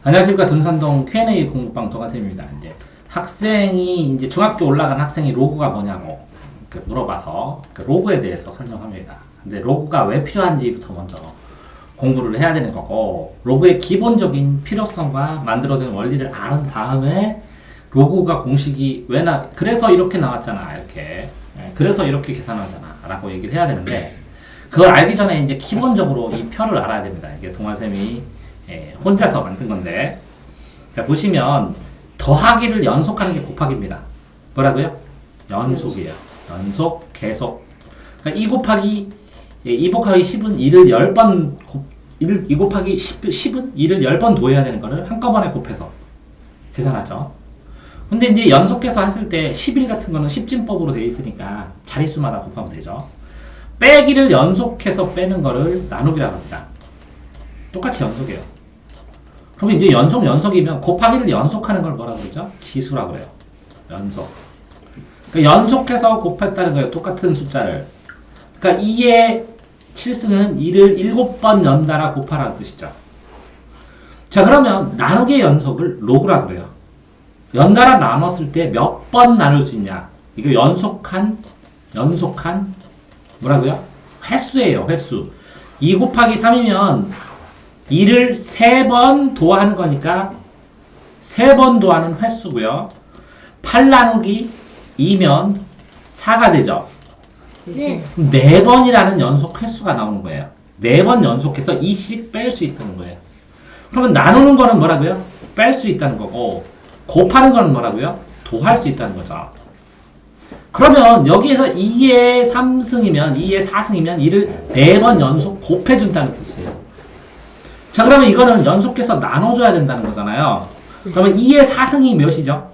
안녕하십니까. 둔산동 Q&A 공부방 도가쌤입니다. 이제 학생이 이제 중학교 올라간 학생이 로그가 뭐냐고 물어봐서 그 로그에 대해서 설명합니다. 근데 로그가 왜 필요한지부터 먼저 공부를 해야 되는 거고, 로그의 기본적인 필요성과 만들어진 원리를 아는 다음에 로그가 공식이 그래서 이렇게 나왔잖아, 이렇게. 그래서 이렇게 계산하잖아 라고 얘기를 해야 되는데, 그걸 알기 전에 이제 기본적으로 이 표를 알아야 됩니다. 이게 동아쌤이 혼자서 만든 건데, 자 보시면 더하기를 연속하는 게 곱하기입니다. 뭐라고요? 연속이에요. 연속, 계속. 그러니까 2 곱하기 10은 2를 10번 2 곱하기 10은 2를 10번 더해야 되는 거를 한꺼번에 곱해서 계산하죠. 근데 이제 연속해서 했을 때 11 같은 거는 십진법으로 되어 있으니까 자릿수마다 곱하면 되죠. 빼기를 연속해서 빼는 거를 나누기라고 합니다. 똑같이 연속이에요. 그럼 이제 연속이면 곱하기를 연속하는 걸 뭐라고 그러죠? 지수라고 그래요. 연속. 그러니까 연속해서 곱했다는 거예요. 똑같은 숫자를. 그러니까 2의 7승은 2를 7번 연달아 곱하라는 뜻이죠. 자, 그러면 나누기의 연속을 로그라고 그래요. 연달아 나눴을 때 몇 번 나눌 수 있냐? 이거 연속한 뭐라고요? 횟수예요, 횟수. 2 곱하기 3이면 2를 3번 도하는 거니까 3번 도하는 횟수고요. 8 나누기 2면 4가 되죠. 네. 4번이라는 연속 횟수가 나오는 거예요. 4번 연속해서 2씩 뺄 수 있다는 거예요. 그러면 나누는 거는 뭐라고요? 뺄 수 있다는 거고, 곱하는 거는 뭐라고요? 도할 수 있다는 거죠. 그러면 여기에서 2의 3승이면 2의 4승이면 2를 4번 연속 곱해준다는 뜻이에요. 자, 그러면 이거는 연속해서 나눠줘야 된다는 거잖아요. 그러면 2의 4승이 몇이죠?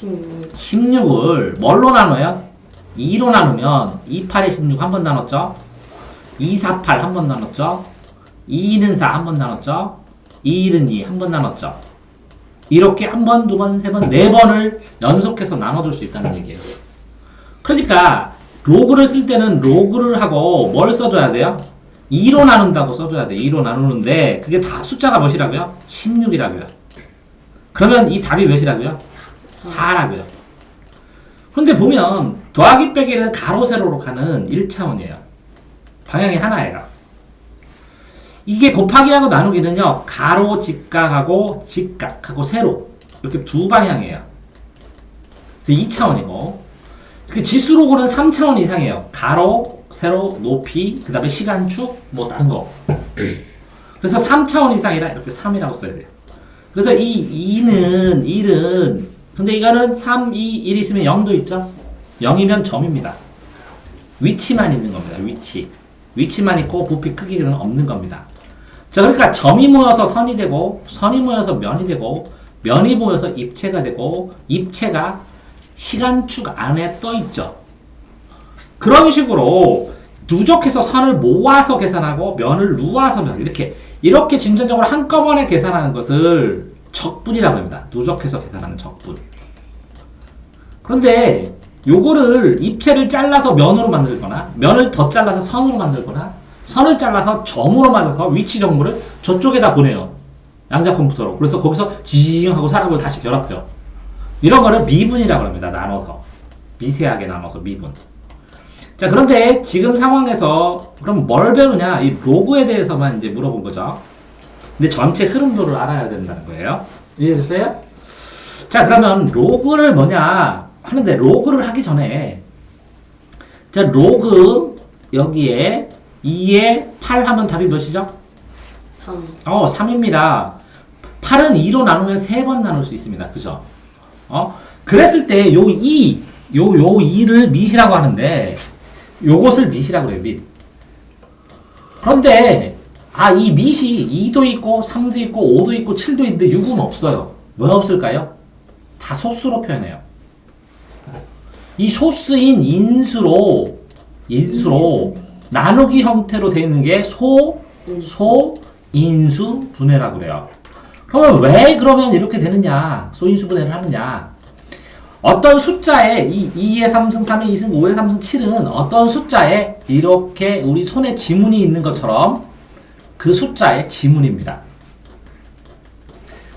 16을 뭘로 나눠요? 2로 나누면 2, 8에 16 한 번 나눴죠? 2, 4, 8 한 번 나눴죠? 2, 2는 4 한 번 나눴죠? 2, 1은 2 한 번 나눴죠? 이렇게 한 번, 두 번, 세 번, 네 번을 연속해서 나눠줄 수 있다는 얘기예요. 그러니까 로그를 쓸 때는 로그를 하고 뭘 써줘야 돼요? 2로 나눈다고 써줘야 돼요. 2로 나누는데 그게 다 숫자가 몇이라고요? 16이라고요. 그러면 이 답이 몇이라고요? 4라고요. 그런데 보면 더하기 빼기는 가로 세로로 가는 1차원이에요. 방향이 하나예요. 이게 곱하기하고 나누기는요, 가로 직각하고 세로 이렇게 두 방향이에요. 그래서 2차원이고, 이렇게 지수로고는 3차원 이상이에요. 가로, 세로, 높이, 그 다음에 시간축, 뭐 다른 거. 그래서 3차원 이상이라 이렇게 3이라고 써야 돼요. 그래서 이 1은 근데 이거는 3, 2, 1 있으면 0도 있죠? 0이면 점입니다. 위치만 있는 겁니다. 위치만 있고 부피 크기는 없는 겁니다. 자, 그러니까 점이 모여서 선이 되고, 선이 모여서 면이 되고, 면이 모여서 입체가 되고, 입체가 시간축 안에 떠 있죠. 그런 식으로 누적해서 선을 모아서 계산하고 면을 누워서 이렇게 중점적으로 한꺼번에 계산하는 것을 적분이라고 합니다. 누적해서 계산하는 적분. 그런데 요거를 입체를 잘라서 면으로 만들거나, 면을 더 잘라서 선으로 만들거나, 선을 잘라서 점으로 만들어서 위치 정보를 저쪽에다 보내요. 양자 컴퓨터로. 그래서 거기서 지잉 하고 사람을 다시 결합해요. 이런 거를 미분이라고 합니다. 나눠서. 미세하게 나눠서 미분. 자, 그런데 지금 상황에서 그럼 뭘 배우냐? 이 로그에 대해서만 이제 물어본 거죠. 근데 전체 흐름도를 알아야 된다는 거예요. 이해됐어요? 자, 그러면 로그를 뭐냐 하는데, 로그를 하기 전에, 자, 로그 여기에 2에 8 하면 답이 몇이죠? 3. 3입니다. 8은 2로 나누면 3번 나눌 수 있습니다. 그죠? 그랬을 때 요 2를 밑이라고 하는데, 요것을 밑이라고 해요. 밑. 그런데 이 밑이 2도 있고 3도 있고 5도 있고 7도 있는데 6은 없어요. 왜 없을까요? 다 소수로 표현해요. 이 소수인 인수로 나누기 형태로 되어 있는 게 소인수 분해라고 그래요. 그러면 왜 그러면 이렇게 되느냐? 소인수 분해를 하느냐? 어떤 숫자에 2의 3승, 3의 2승, 5의 3승, 7은 어떤 숫자에 이렇게 우리 손에 지문이 있는 것처럼 그 숫자의 지문입니다.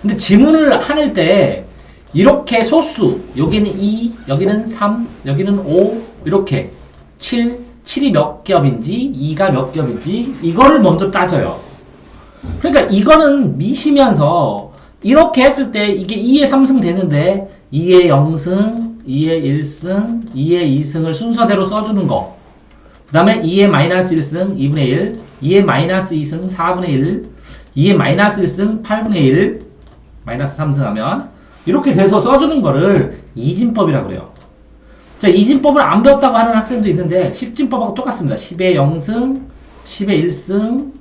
근데 지문을 하늘 때 이렇게 소수, 여기는 2, 여기는 3, 여기는 5, 이렇게 7이 몇 겹인지 2가 몇 겹인지 이거를 먼저 따져요. 그러니까 이거는 미시면서 이렇게 했을 때 이게 2의 3승 되는데 2의 0승, 2의 1승, 2의 2승을 순서대로 써주는 거. 그 다음에 2의 마이너스 1승 2분의 1, 2의 마이너스 2승 4분의 1, 2의 마이너스 1승 8분의 1, 마이너스 3승 하면 이렇게 돼서 써주는 거를 이진법이라고 그래요. 자, 이진법을 안 배웠다고 하는 학생도 있는데 10진법하고 똑같습니다. 10의 0승, 10의 1승,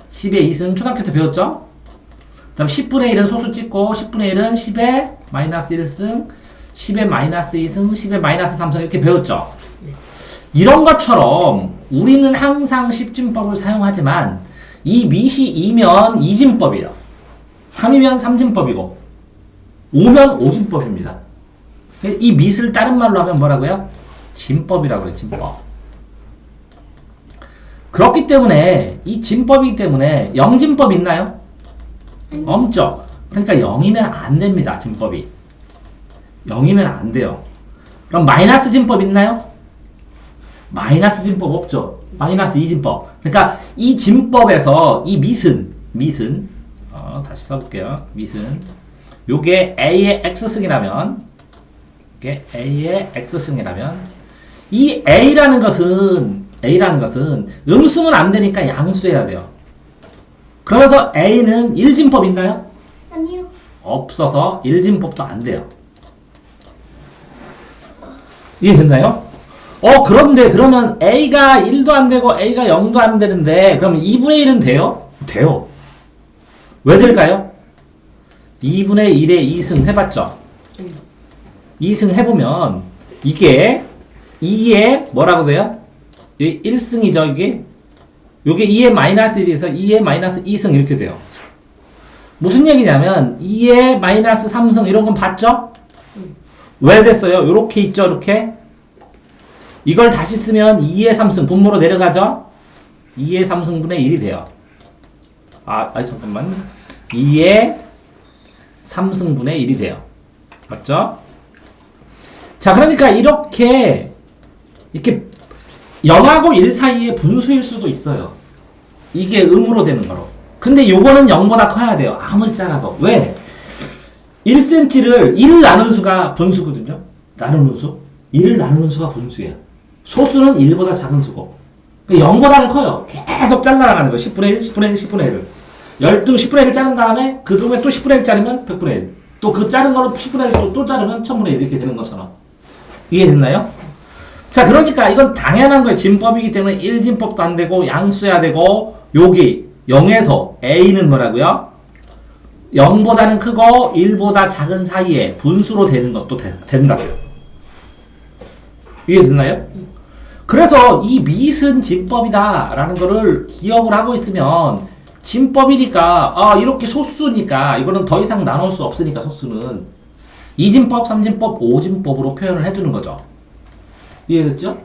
10의 2승 초등학교 때 배웠죠? 그 다음 10분의 1은 소수 찍고 10분의 1은 10의 마이너스 1승, 10의 마이너스 2승, 10의 마이너스 3승 이렇게 배웠죠? 이런 것처럼 우리는 항상 10진법을 사용하지만 이 밑이 2면 2진법이에요. 3이면 3진법이고 5면 5진법입니다. 이 밑을 다른 말로 하면 뭐라고요? 진법이라고 그래요. 진법. 그렇기 때문에 이 진법이기 때문에 0진법 있나요? 없죠. 그러니까 0이면 안 됩니다. 진법이. 0이면 안 돼요. 그럼 마이너스 진법 있나요? 마이너스 진법 없죠. 마이너스 2진법. 그러니까 이 진법에서 이 밑은 다시 써볼게요. 밑은 요게 A의 X승이라면 이게 A의 X승이라면 이 A라는 것은 음수는 안 되니까 양수해야 돼요. 그러면서 A는 1진법 있나요? 아니요. 없어서 1진법도 안 돼요. 이해됐나요? 그런데 그러면 A가 1도 안 되고 A가 0도 안 되는데 그러면 2분의 1은 돼요? 돼요. 왜 될까요? 2분의 1의 2승 해봤죠? 2승 해보면 이게 2의 뭐라고 돼요? 1승이죠 이게? 요게 2의 마이너스 1에서 2의 마이너스 2승 이렇게 돼요. 무슨 얘기냐면 2의 마이너스 3승 이런 건 봤죠? 왜 됐어요? 요렇게 있죠 이렇게? 이걸 다시 쓰면 2의 3승 분모로 내려가죠? 2의 3승분의 1이 돼요. 잠깐만. 2의 3승분의 1이 돼요. 맞죠? 자, 그러니까 이렇게 0하고 1 사이의 분수일 수도 있어요. 이게 음으로 되는 거로. 근데 요거는 0보다 커야 돼요. 아무리 작아도. 왜? 1cm를 1을 나눈 수가 분수거든요. 나누는 수. 1을 나누는 수가 분수예요. 소수는 1보다 작은 수고. 0보다는 커요. 계속 잘라나가는 거예요. 10분의 1, 10분의 1, 10분의 1을. 10등 10분의 1을 자른 다음에 그 중에 또 10분의 1 자르면 100분의 1. 또 그 자른 거로 10분의 1 또 자르면 1000분의 1 이렇게 되는 것처럼. 이해됐나요? 자, 그러니까 이건 당연한 거예요. 진법이기 때문에 1진법도 안 되고 양수해야 되고 여기 0에서 A는 뭐라고요? 0보다는 크고 1보다 작은 사이에 분수로 되는 것도 된다고요. 이해됐나요? 그래서 이 밑은 진법이다 라는 거를 기억을 하고 있으면 진법이니까 이렇게 소수니까 이거는 더 이상 나눌 수 없으니까 소수는 2진법, 3진법, 5진법으로 표현을 해주는 거죠. 이해됐죠?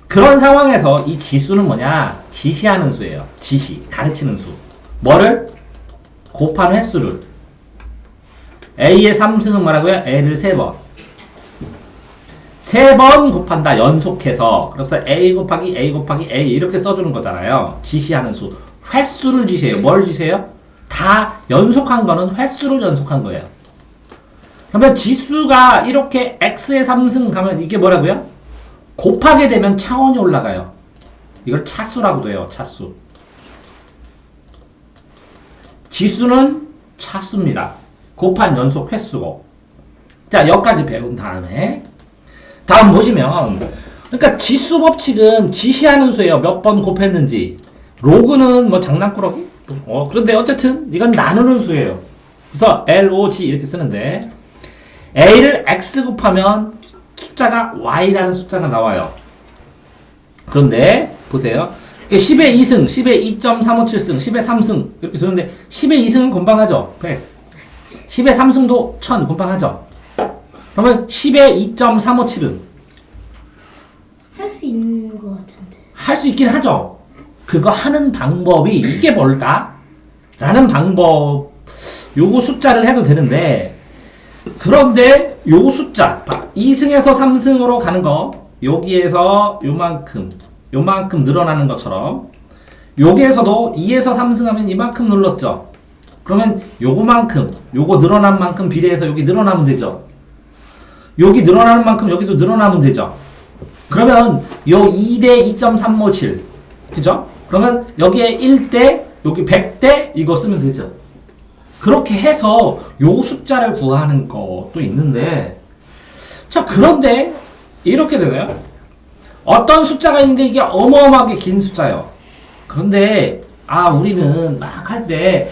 그런 상황에서 이 지수는 뭐냐? 지시하는 수예요. 지시, 가르치는 수. 뭐를? 곱한 횟수를. A의 3승은 뭐라고요? A를 3번. 3번 곱한다. 연속해서. 그래서 A 곱하기 A 곱하기 A 이렇게 써주는 거잖아요. 지시하는 수. 횟수를 지시해요. 뭘 지시해요? 다 연속한 거는 횟수를 연속한 거예요. 그러면 지수가 이렇게 X의 3승 가면 이게 뭐라고요? 곱하게 되면 차원이 올라가요. 이걸 차수라고도 해요. 차수. 지수는 차수입니다. 곱한 연속 횟수고. 자, 여기까지 배운 다음에 다음 보시면 그러니까 지수 법칙은 지시하는 수예요. 몇 번 곱했는지. 로그는 뭐 장난꾸러기? 그런데 어쨌든 이건 나누는 수예요. 그래서 LOG 이렇게 쓰는데 A를 X 곱하면 숫자가 Y라는 숫자가 나와요. 그런데 보세요. 10의 2승, 10의 2.357승, 10의 3승 이렇게 쓰는데 10의 2승은 곰방하죠. 100. 10의 3승도 1000 곰방하죠. 그러면 10의 2.357은 할 수 있는 것 같은데. 할 수 있긴 하죠. 그거 하는 방법이 이게 뭘까? 라는 방법 요거 숫자를 해도 되는데, 그런데 요 숫자 2승에서 3승으로 가는 거, 여기에서 요만큼 늘어나는 것처럼 여기에서도 2에서 3승 하면 이만큼 눌렀죠. 그러면 요거만큼, 요거 늘어난 만큼 비례해서 여기 늘어나면 되죠. 여기 늘어나는 만큼 여기도 늘어나면 되죠. 그러면 요 2대 2.357, 그죠? 그러면 여기에 1대, 여기 100대 이거 쓰면 되죠. 그렇게 해서 요 숫자를 구하는 것도 있는데, 자, 그런데 이렇게 되나요? 어떤 숫자가 있는데 이게 어마어마하게 긴 숫자예요. 그런데 우리는 막 할 때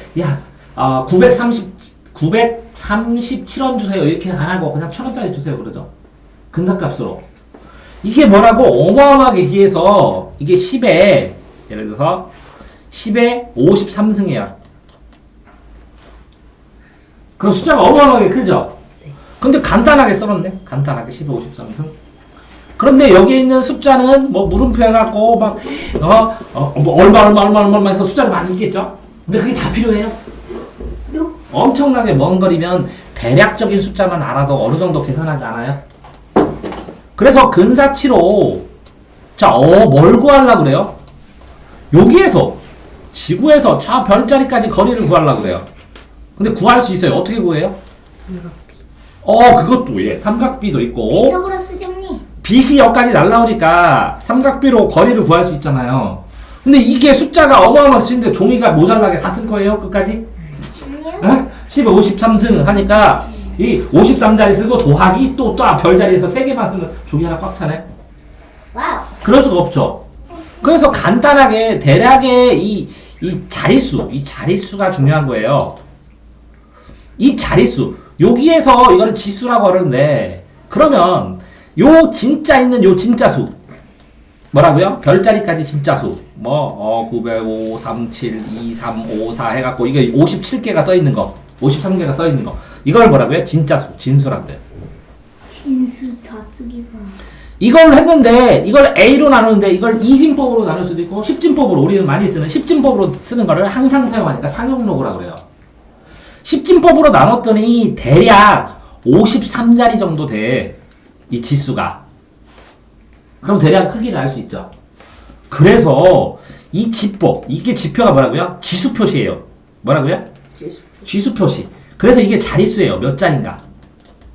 937원 주세요 이렇게 안 하고 그냥 1,000원짜리 주세요 그러죠. 근사값으로. 이게 뭐라고 어마어마하게 기해서 이게 10에 예를 들어서 10에 53승이야. 그럼 숫자가 어마어마하게 크죠? 근데 간단하게 써놨네. 간단하게 10에 53승. 그런데 여기 있는 숫자는 뭐 물음표 해갖고 막 뭐 얼마 해서 숫자를 많이 있겠죠? 근데 그게 다 필요해요? 엄청나게 먼 거리면 대략적인 숫자만 알아도 어느 정도 계산하지 않아요? 그래서 근사치로 뭘 구하려고 그래요? 여기에서 지구에서 저 별자리까지 거리를 구하려고 그래요. 근데 구할 수 있어요. 어떻게 구해요? 그것도 삼각비도 있고 피타고라스 정리. 빛이 여기까지 날라오니까 삼각비로 거리를 구할 수 있잖아요. 근데 이게 숫자가 어마어마하게 치는데 종이가 모자라게 다 쓸 거예요? 끝까지? 아니요. 10에 53승 하니까 이 53자리 쓰고 더하기 또 별자리에서 3개만 쓰면 종이 하나 꽉 차네. 와우. 그럴 수가 없죠. 그래서 간단하게 대략의 이 자릿수가 중요한 거예요. 이 자릿수 여기에서 이거를 지수라고 하는데, 그러면 요 진짜 있는 요 진짜 수 뭐라고요? 별자리까지 진짜 수 905, 37, 23, 54 해갖고 이게 57개가 써있는 거 53개가 써있는 거 이걸 뭐라고요? 진짜 수, 진수라고 해요. 진수 다 쓰기가. 이걸 했는데 이걸 A로 나누는데 이걸 2진법으로 나눌 수도 있고 10진법으로, 우리는 많이 쓰는 10진법으로 쓰는 거를 항상 사용하니까 상용로그라고 그래요. 10진법으로 나눴더니 대략 53자리 정도 돼, 이 지수가. 그럼 대략 크기를 알 수 있죠. 그래서 이 지법, 이게 지표가 뭐라고요? 지수 표시예요. 뭐라고요? 지수 표시. 그래서 이게 자릿수예요. 몇 자리인가?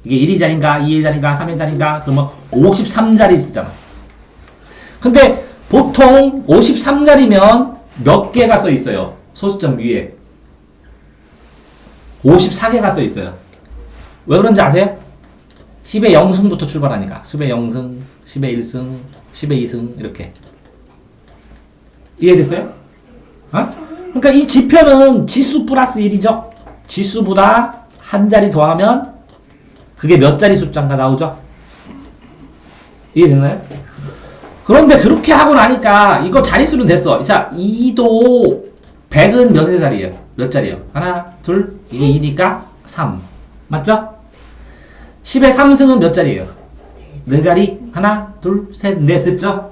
이게 1의 자리인가, 2의 자리인가, 3의 자리인가? 그러면 53자리 쓰잖아. 근데 보통 53자리면 몇 개가 써 있어요? 소수점 위에 54개가 써 있어요. 왜 그런지 아세요? 10의 0승부터 출발하니까 10의 0승, 10의 1승, 10의 2승 이렇게. 이해됐어요? 그러니까 이 지표는 지수 플러스 1이죠. 지수보다 한 자리 더하면 그게 몇 자리 숫자인가 나오죠? 이해됐나요? 그런데 그렇게 하고 나니까 이거 자릿수는 됐어. 자, 2도 100은 몇의 자리예요? 몇 자리예요? 하나, 둘, 이게 2니까 3. 맞죠? 10의 3승은 몇 자리예요? 4자리? 하나, 둘, 셋, 넷. 됐죠?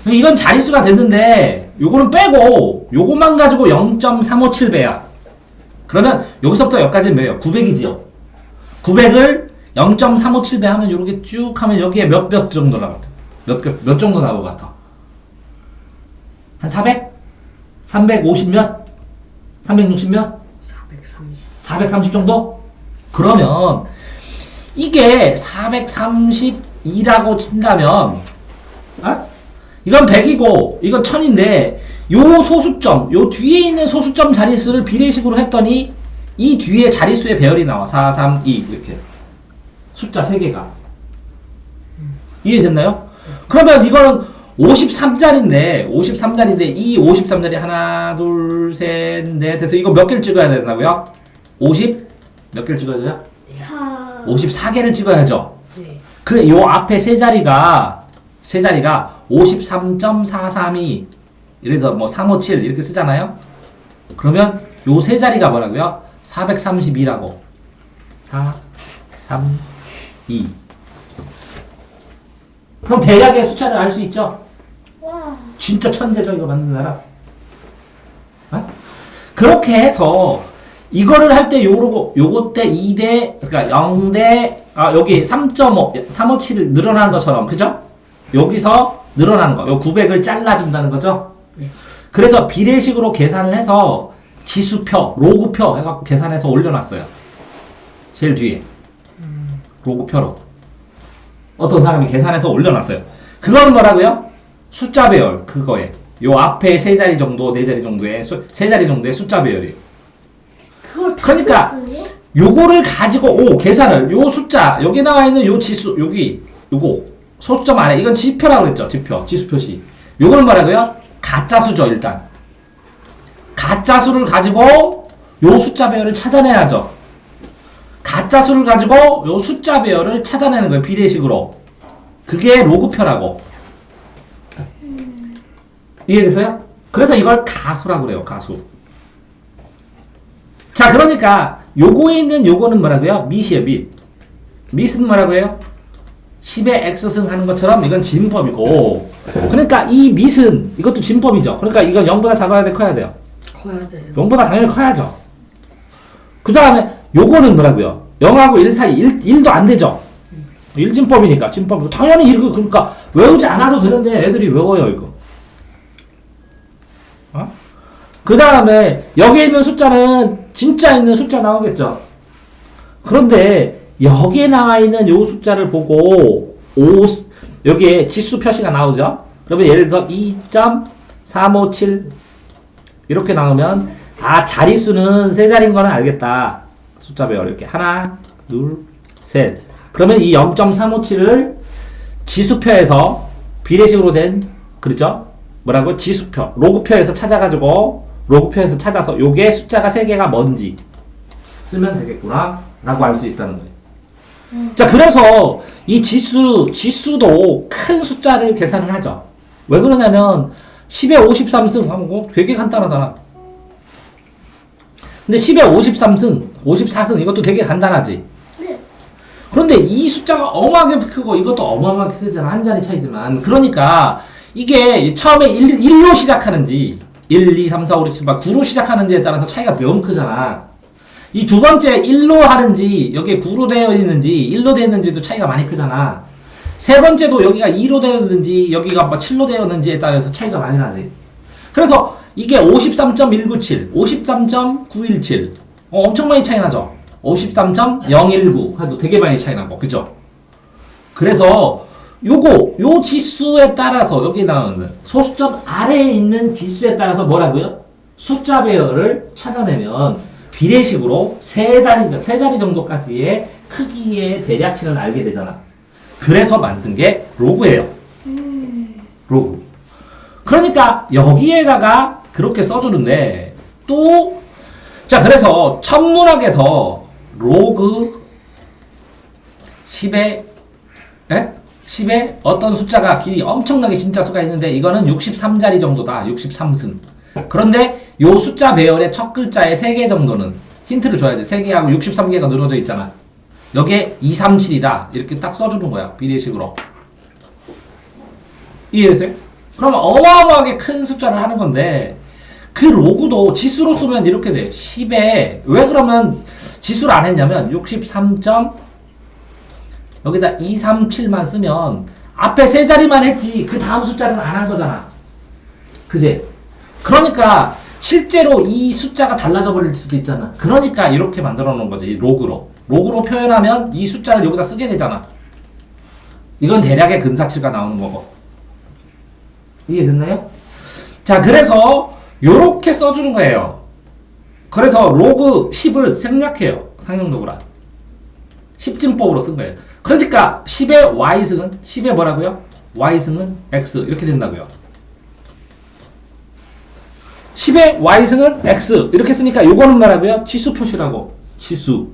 이건 자릿수가 됐는데 요거는 빼고 요것만 가지고 0.357배야. 그러면 여기서부터 여기까지는 몇이에요? 900이지요. 900을 0.357배 하면 요렇게 쭉 하면 여기에 몇 정도 나왔다. 몇 정도 나올 것 같아? 한 400? 350 몇? 360 몇? 430. 430 정도? 그러면 이게 432라고 친다면 이건 100이고 이건 1000인데 요 소수점, 요 뒤에 있는 소수점 자릿수를 비례식으로 했더니 이 뒤에 자릿수의 배열이 나와. 4, 3, 2 이렇게 숫자 3개가 이해됐나요? 그러면 이거는 53자리인데 이 53자리 하나 둘 셋 넷 해서 이거 몇 개를 찍어야 된다고요? 50? 몇 개를 찍어야죠? 54개를 찍어야죠. 네. 그 요 앞에 세 자리가 53.432 예를 들어서 뭐 357 이렇게 쓰잖아요. 그러면 요 세 자리가 뭐라고요? 432라고. 4, 3, 2. 그럼 대략의 숫자를 알 수 있죠? 와. 진짜 천재죠, 이거 만든 나라. 그렇게 해서 이거를 할 때 요거 때 2대, 그러니까 0대, 여기 3.5, 357 늘어나는 것처럼, 그죠? 여기서 늘어나는 거. 요 900을 잘라준다는 거죠? 네. 그래서 비례식으로 계산을 해서 지수표, 로그표 해갖고 계산해서 올려놨어요. 제일 뒤에. 로그표로. 어떤 사람이 계산해서 올려놨어요. 그거는 뭐라고요? 숫자 배열, 그거에. 요 앞에 세 자리 정도, 네 자리 정도의, 세 자리 정도의 숫자 배열이에요. 그걸 다 그러니까 썼어요? 요거를 가지고 계산을 요 숫자 여기 나와 있는 요 지수 여기 요거 소점 안에 이건 지표라고 그랬죠. 지수 표시. 요걸 뭐라고요? 가짜 수죠. 일단 가짜 수를 가지고 요 숫자 배열을 찾아내야죠. 가짜 수를 가지고 요 숫자 배열을 찾아내는 거예요. 비례식으로. 그게 로그표라고. 이해되세요? 그래서 이걸 가수라고 그래요. 가수. 자, 그러니까 요거에 있는 요거는 뭐라고요? 밑이에요, 밑. 밑은 뭐라고요? 10의 x승 하는 것처럼 이건 진법이고, 그러니까 이 밑은 이것도 진법이죠. 그러니까 이건 0보다 작아야 돼, 커야 돼요? 커야 돼요. 0보다 당연히 커야죠. 그 다음에 요거는 뭐라고요? 0하고 1 사이 1도 안 되죠. 1진법이니까 진법. 당연히 이거 그러니까 외우지 않아도 되는데 애들이 외워요 이거. 그 다음에 여기에 있는 숫자는 진짜 있는 숫자 나오겠죠. 그런데 여기에 나와 있는 요 숫자를 보고 여기에 지수 표시가 나오죠. 그러면 예를 들어서 2.357 이렇게 나오면 자리수는 세 자리인 거는 알겠다. 숫자 배열 이렇게 하나, 둘, 셋. 그러면 이 0.357을 지수표에서 비례식으로 된 그렇죠? 뭐라고? 지수표, 로그표에서 찾아가지고 로그표에서 찾아서 요게 숫자가 3개가 뭔지 쓰면 되겠구나 라고 알 수 있다는 거예요. 자, 그래서 이 지수도 큰 숫자를 계산을 하죠. 왜 그러냐면 10의 53승 하면 뭐 되게 간단하잖아. 근데 10의 53승, 54승 이것도 되게 간단하지. 네. 그런데 이 숫자가 어마하게 크고 이것도 어마하게 크잖아. 한 자리 차이지만. 그러니까 이게 처음에 1로 시작하는지 1, 2, 3, 4, 5, 6, 7, 8, 9로 시작하는지에 따라서 차이가 너무 크잖아. 이 두 번째 1로 하는지 여기에 9로 되어 있는지 1로 되어 있는지도 차이가 많이 크잖아. 세 번째도 여기가 2로 되어 있는지 여기가 뭐 7로 되어 있는지에 따라서 차이가 많이 나지. 그래서 이게 53.197, 53.917 엄청 많이 차이 나죠. 53.019 해도 되게 많이 차이 나고, 그죠? 그래서 요 지수에 따라서 여기 나오는 소수점 아래에 있는 지수에 따라서 뭐라고요? 숫자 배열을 찾아내면 비례식으로 세 자리 정도까지의 크기의 대략치를 알게 되잖아. 그래서 만든 게 로그예요. 로그. 그러니까 여기에다가 그렇게 써주는데 자, 그래서 천문학에서 로그 10의 10에 어떤 숫자가 길이 엄청나게 진짜 수가 있는데 이거는 63자리 정도다. 63승. 그런데 요 숫자 배열의 첫 글자에 3개 정도는 힌트를 줘야지. 3개하고 63개가 늘어져 있잖아. 여기에 237이다. 이렇게 딱 써주는 거야. 비례식으로. 이해되세요? 그러면 어마어마하게 큰 숫자를 하는 건데 그 로그도 지수로 쓰면 이렇게 돼. 10에 왜 그러면 지수를 안 했냐면 63. 여기다 237만 쓰면 앞에 세 자리만 했지 그 다음 숫자는 안 한 거잖아. 그지? 그러니까 실제로 이 숫자가 달라져 버릴 수도 있잖아. 그러니까 이렇게 만들어 놓은 거지. 로그로 표현하면 이 숫자를 여기다 쓰게 되잖아. 이건 대략의 근사치가 나오는 거고. 이해됐나요? 자, 그래서 요렇게 써주는 거예요. 그래서 로그 10을 생략해요. 상용로그라 10진법으로 쓴 거예요. 그러니까 10의 y승은 10의 뭐라고요? y승은 x 이렇게 된다고요. 10의 y승은 x 이렇게 쓰니까 요거는 뭐라고요? 지수 표시라고. 지수.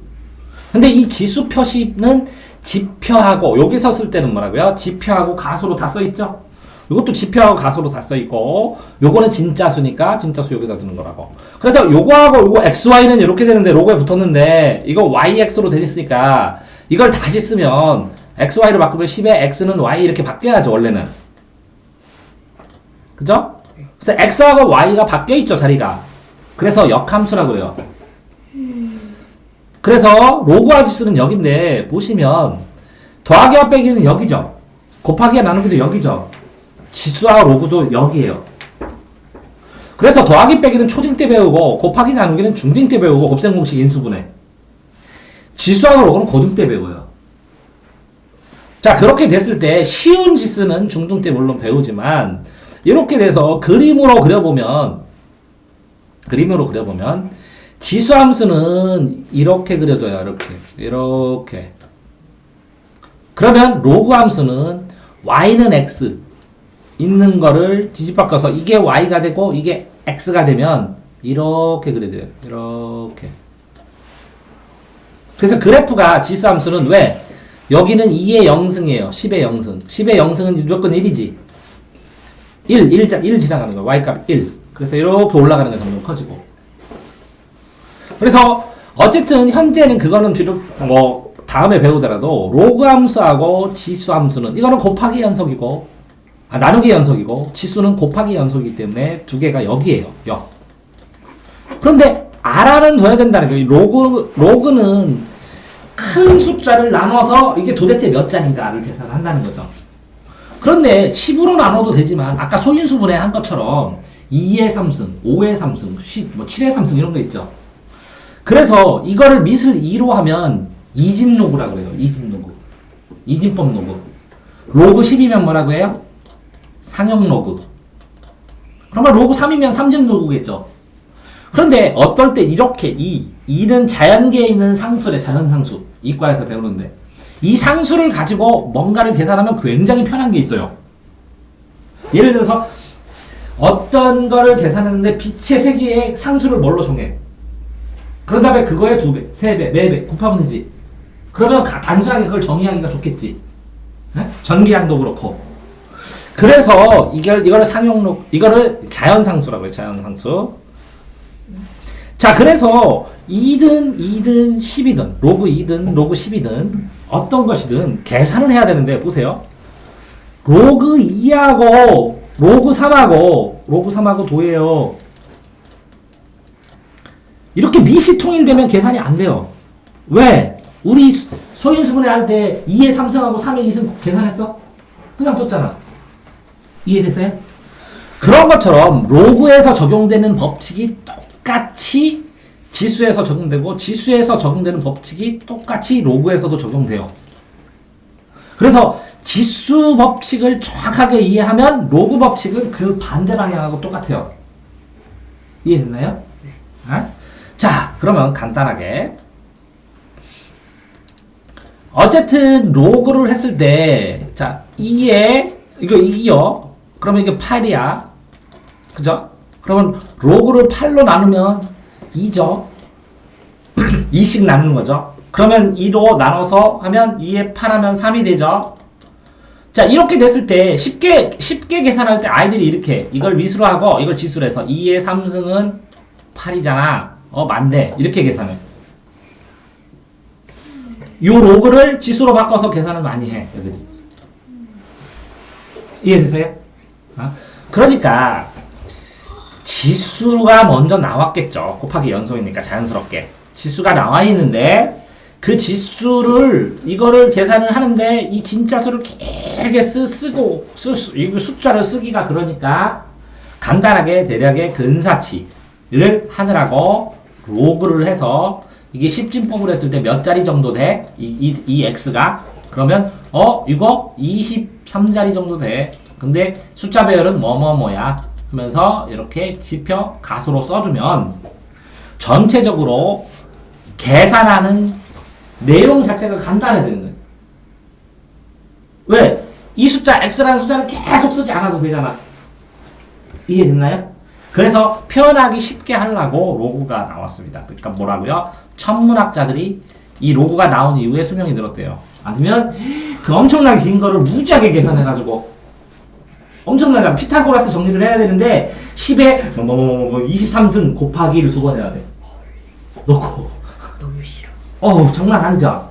근데 이 지수 표시는 지표하고 여기서 쓸 때는 뭐라고요? 지표하고 가수로 다 써있죠? 요것도 지표하고 가수로 다 써있고 요거는 진짜 수니까 진짜 수 여기다 두는 거라고. 그래서 요거하고 요거 xy는 이렇게 되는데 로고에 붙었는데 이거 yx로 돼 있으니까 이걸 다시 쓰면 xy로 바꾸면 10의 x는 y 이렇게 바뀌어야죠. 원래는. 그죠? 그래서 x하고 y가 바뀌어있죠. 자리가. 그래서 역함수라고 그래요. 그래서 로그와 지수는 여기인데 보시면 더하기와 빼기는 여기죠. 곱하기와 나누기도 여기죠. 지수와 로그도 여기에요. 그래서 더하기 빼기는 초딩 때 배우고 곱하기 나누기는 중딩 때 배우고 곱셈 공식 인수분해. 지수하고 로그는 고등 때 배워요. 자, 그렇게 됐을 때 쉬운 지수는 중등 때 물론 배우지만 이렇게 돼서 그림으로 그려보면 지수 함수는 이렇게 그려져요. 이렇게. 그러면 로그 함수는 y는 x 있는 거를 뒤집바꿔서 이게 y가 되고 이게 x가 되면 이렇게 그려져요. 이렇게. 그래서 그래프가 지수 함수는 왜? 여기는 2의 0승이에요. 10의 0승. 10의 0승은 무조건 1이지. 1 지나가는 거야. y값 1. 그래서 이렇게 올라가는 게 점점 커지고. 그래서 어쨌든 현재는 그거는 비록 뭐 다음에 배우더라도 로그 함수하고 지수 함수는 이거는 곱하기 연속이고 나누기 연속이고 지수는 곱하기 연속이기 때문에 두 개가 여기에요. 그런데 r는 둬야 된다는 거예요. 로그는 큰 숫자를 나눠서 이게 도대체 몇 자인가를 계산한다는 거죠. 그런데 10으로 나눠도 되지만 아까 소인수분해 한 것처럼 2의 3승, 5의 3승, 7의 3승 이런 거 있죠. 그래서 이거를 미술 2로 하면 이진로그라고 그래요. 이진로그. 이진법 로그. 로그 10이면 뭐라고 해요? 상형 로그. 그러면 로그 3이면 3진 로그겠죠. 그런데 어떨 때 이렇게 2는 자연계에 있는 상수래. 자연상수. 이과에서 배우는데 이 상수를 가지고 뭔가를 계산하면 굉장히 편한 게 있어요. 예를 들어서 어떤 거를 계산하는데 빛의 세기의 상수를 뭘로 정해? 그런 다음에 그거에 2배, 3배, 4배 곱하면 되지. 그러면 단순하게 그걸 정의하기가 좋겠지. 네? 전기량도 그렇고. 그래서 이거를 상용로, 이거를 자연상수라고 해요. 자연상수. 자, 그래서 2든 10이든 로그 2든 로그 10이든 어떤 것이든 계산을 해야 되는데 보세요. 로그 2하고 로그 3하고 도예요. 이렇게 미시 통일되면 계산이 안 돼요. 왜? 우리 소인수분해 할 때 2의 3승하고 3의 2승 계산했어? 그냥 썼잖아. 이해됐어요? 그런 것처럼 로그에서 적용되는 법칙이 똑같이 지수에서 적용되고 지수에서 적용되는 법칙이 똑같이 로그에서도 적용돼요. 그래서 지수 법칙을 정확하게 이해하면 로그 법칙은 그 반대 방향하고 똑같아요. 이해됐나요? 네. 자, 그러면 간단하게 어쨌든 로그를 했을 때 자, 2에 이거 2요. 그러면 이게 8이야. 그죠? 그러면 로그를 8로 나누면 2죠. 2씩 나누는 거죠. 그러면 2로 나눠서 하면 2에 8 하면 3이 되죠. 자, 이렇게 됐을 때 쉽게 계산할 때 아이들이 이렇게 이걸 미수로 하고 이걸 지수로 해서 2의 3승은 8이잖아. 맞네. 이렇게 계산해. 요 로그를 지수로 바꿔서 계산을 많이 해, 애들이. 이해되세요? 그러니까 지수가 먼저 나왔겠죠. 곱하기 연속이니까 자연스럽게. 지수가 나와 있는데 그 지수를 이거를 계산을 하는데 이 진짜 수를 길게 쓰고 이 숫자를 쓰기가 그러니까 간단하게 대략의 근사치를 하느라고 로그를 해서 이게 10진법을 했을 때 몇 자리 정도 돼? 이 x가 그러면 이거 23자리 정도 돼. 근데 숫자 배열은 뭐뭐뭐야 하면서 이렇게 지표 가수로 써주면 전체적으로 계산하는 내용 자체가 간단해지는 거예요. 왜? 이 숫자 x라는 숫자를 계속 쓰지 않아도 되잖아. 이해됐나요? 그래서 표현하기 쉽게 하려고 로그가 나왔습니다. 그러니까 뭐라고요? 천문학자들이 이 로그가 나온 이후에 수명이 늘었대요. 아니면 그 엄청나게 긴 거를 무지하게 계산해가지고 엄청나게 피타고라스 정리를 해야 되는데 10에 23승 곱하기를 2번 해야 돼. 놓고 너무 싫어. 장난 아니죠?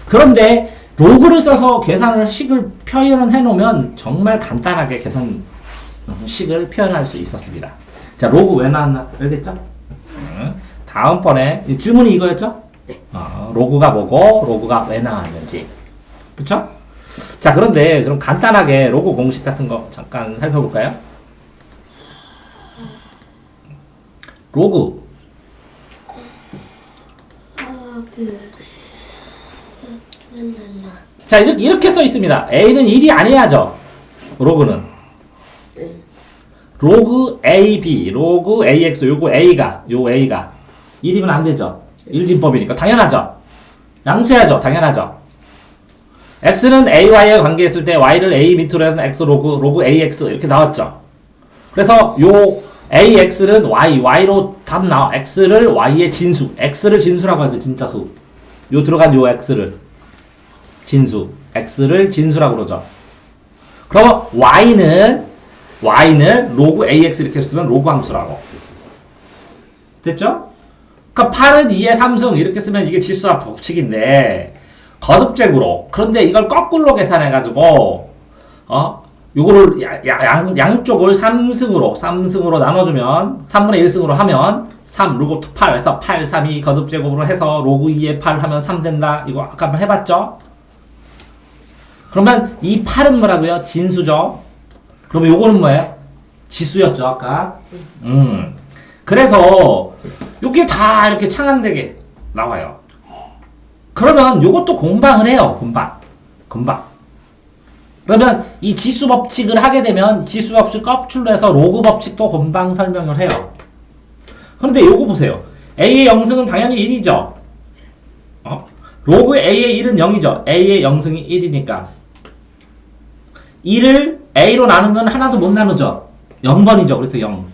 그런데 로그를 써서 계산을 식을 표현을 해놓으면 정말 간단하게 계산 식을 표현할 수 있었습니다. 자, 로그 왜 나왔나? 알겠죠? 다음번에 질문이 이거였죠? 로그가 뭐고 로그가 왜 나왔는지. 그쵸? 자, 그런데 그럼 간단하게 로그 공식 같은 거 잠깐 살펴볼까요? 로그. 자, 이렇게 써 있습니다. A는 1이 아니야죠. 로그는. 로그 AB, 로그 AX, 요 A가 1이면 안 되죠. 일진법이니까. 당연하죠. 양수해야죠. 당연하죠. X는 AY에 관계했을 때 Y를 A 밑으로 해서 X 로그 AX 이렇게 나왔죠. 그래서 요 AX는 Y로 답 나와. X를 Y의 진수. X를 진수라고 하죠. 진짜수. 요 들어간 요 X를. 진수. X를 진수라고 그러죠. 그러면 Y는 로그 AX 이렇게 쓰면 로그 함수라고. 됐죠? 그러니까 8은 2의 3승 이렇게 쓰면 이게 지수합 법칙인데 거듭제구로. 그런데 이걸 거꾸로 계산해가지고 요거를 양쪽을 3승으로 나눠주면 3분의 1승으로 하면 3 로그 8 해서 8, 3, 2 거듭제곱으로 해서 로그 2의 8 하면 3 된다. 이거 아까 한번 해봤죠? 그러면 이 8은 뭐라고요? 진수죠. 그러면 요거는 뭐예요? 지수였죠 아까. 그래서 요게 다 이렇게 창안되게 나와요. 그러면 요것도 공방을 해요. 공방. 그러면 이 지수 법칙을 하게 되면 지수 법칙 거꾸로 해서 로그 법칙도 공방 설명을 해요. 그런데 요거 보세요. A의 영승은 당연히 1이죠. 로그 A의 1은 0이죠. A의 영승이 1이니까 2를 A로 나누면 하나도 못 나누죠. 0번이죠. 그래서 0.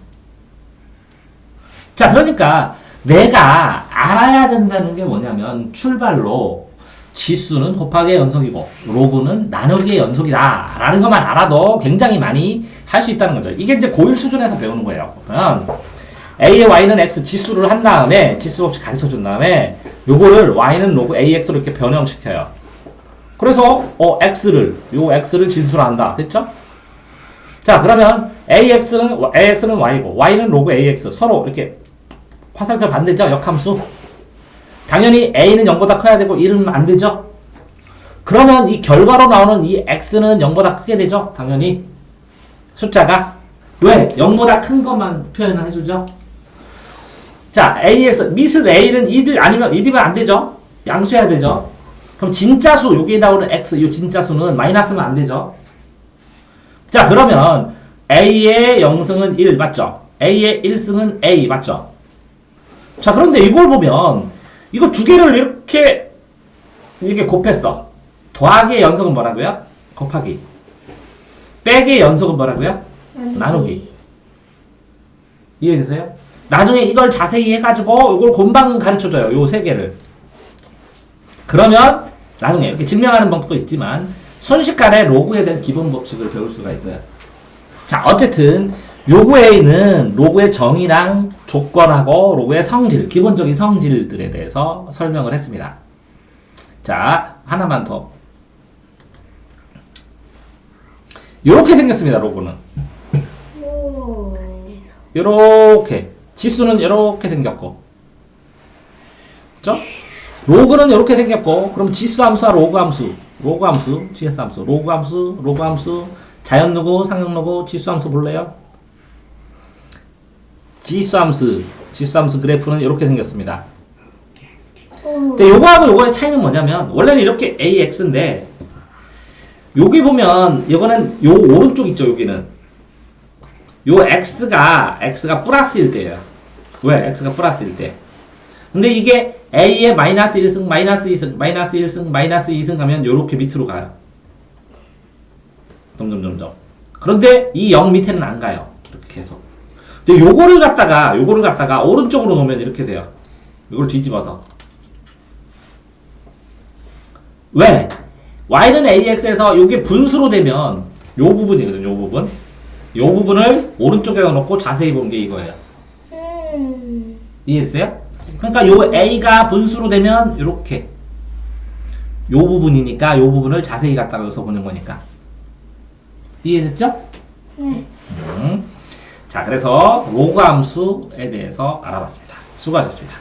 자, 그러니까 내가 알아야 된다는 게 뭐냐면 출발로 지수는 곱하기의 연속이고 로그는 나누기의 연속이다 라는 것만 알아도 굉장히 많이 할 수 있다는 거죠. 이게 이제 고1 수준에서 배우는 거예요. 그러면 A의 Y는 X 지수를 한 다음에 지수 없이 가르쳐 준 다음에 요거를 Y는 로그 AX로 이렇게 변형시켜요. 그래서 X를 진수로 한다. 됐죠? 자, 그러면 AX는 Y고 Y는 로그 AX 서로 이렇게 화살표 반대죠? 역함수. 당연히 A는 0보다 커야 되고 1은 안 되죠? 그러면 이 결과로 나오는 이 X는 0보다 크게 되죠? 당연히 숫자가. 왜? 0보다 큰 것만 표현을 해주죠? 자, AX 미스 A는 1 아니면 1이면 안 되죠? 양수해야 되죠? 그럼 진짜수 여기에 나오는 X 이 진짜수는 마이너스면 안 되죠? 자, 그러면 A의 0승은 1 맞죠? A의 1승은 A 맞죠? 자, 그런데 이걸 보면 이거 두 개를 이렇게 곱했어. 더하기의 연속은 뭐라고요? 곱하기. 빼기의 연속은 뭐라고요? 나누기. 이해되세요? 나중에 이걸 자세히 해가지고 이걸 곰방 가르쳐줘요. 요 세 개를. 그러면 나중에 이렇게 증명하는 방법도 있지만 순식간에 로그에 대한 기본 법칙을 배울 수가 있어요. 자, 어쨌든 요구에 있는 로그의 정의랑 조건하고 로그의 성질, 기본적인 성질들에 대해서 설명을 했습니다. 자, 하나만 더. 요렇게 생겼습니다, 로그는. 요렇게. 지수는 요렇게 생겼고. 그죠? 로그는 요렇게 생겼고, 그럼 지수 함수와 로그 함수, GS 함수, 로그 함수, 자연 로그, 상형 로그, 지수 함수 볼래요? 지수 함수 그래프는 이렇게 생겼습니다. 근데 요거하고 요거의 차이는 뭐냐면 원래는 이렇게 AX인데 여기 보면 이거는 요 오른쪽 있죠. 여기는 요 X가 플러스일 때예요. 왜? X가 플러스일 때. 근데 이게 A의 마이너스 1승, 마이너스 2승, 마이너스 1승, 마이너스 2승 가면 요렇게 밑으로 가요. 점점. 그런데 이 0 밑에는 안 가요. 이렇게 계속. 근데 요거를 갖다가 오른쪽으로 놓으면 이렇게 돼요. 요걸 뒤집어서. 왜? Y는 AX에서 요게 분수로 되면 요 부분이거든요. 요 부분을 오른쪽에다 놓고 자세히 본 게 이거예요. 이해됐어요? 그러니까 요 A가 분수로 되면 요렇게 요 부분이니까 요 부분을 자세히 갖다가 여기서 보는 거니까. 이해됐죠? 네. 자, 그래서 로그 함수에 대해서 알아봤습니다. 수고하셨습니다.